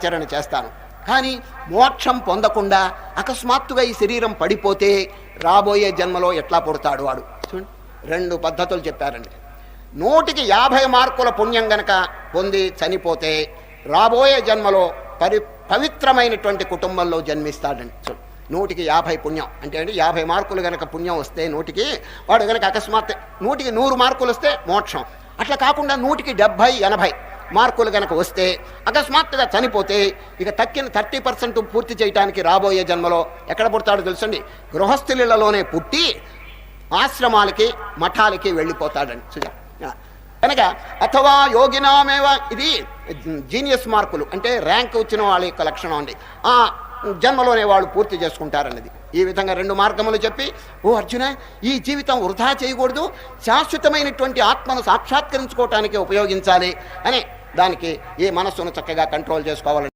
ఆచరణ చేస్తాను. కానీ మోక్షం పొందకుండా అకస్మాత్తుగా ఈ శరీరం పడిపోతే రాబోయే జన్మలో ఎట్లా పుడతాడు వాడు? చూడండి, 2 పద్ధతులు చెప్పారండి. 100కి 50 మార్కుల పుణ్యం గనక పొంది చనిపోతే రాబోయే జన్మలో పవిత్రమైనటువంటి కుటుంబంలో జన్మిస్తాడండి. చూడండి, 100కి 50 పుణ్యం అంటే అండి 50 మార్కులు గనక పుణ్యం వస్తే 100కి, వాడు గనక అకస్మాత్ 100కి 100 మార్కులు వస్తే మోక్షం. అట్లా కాకుండా 100కి 70, 80 మార్కులు గనక వస్తే అకస్మాత్తుగా చనిపోతే ఇక తక్కిన 30% పూర్తి చేయడానికి రాబోయే జన్మలో ఎక్కడ పుడతాడో తెలుసండి, గృహస్థులలోనే పుట్టి ఆశ్రమాలకి మఠాలకి వెళ్ళిపోతాడండి. కనుక అథవా యోగినామేవ, ఇది జీనియస్ మార్కులు అంటే ర్యాంక్ వచ్చిన వాళ్ళ యొక్క లక్షణం అండి. ఆ జన్మలోనే వాళ్ళు పూర్తి చేసుకుంటారన్నది. ఈ విధంగా 2 మార్గములు చెప్పి, ఓ అర్జున, ఈ జీవితం వృధా చేయకూడదు, శాశ్వతమైనటువంటి ఆత్మను సాక్షాత్కరించుకోవటానికి ఉపయోగించాలి అని దానికి ఈ మనస్సును చక్కగా కంట్రోల్ చేసుకోవాలని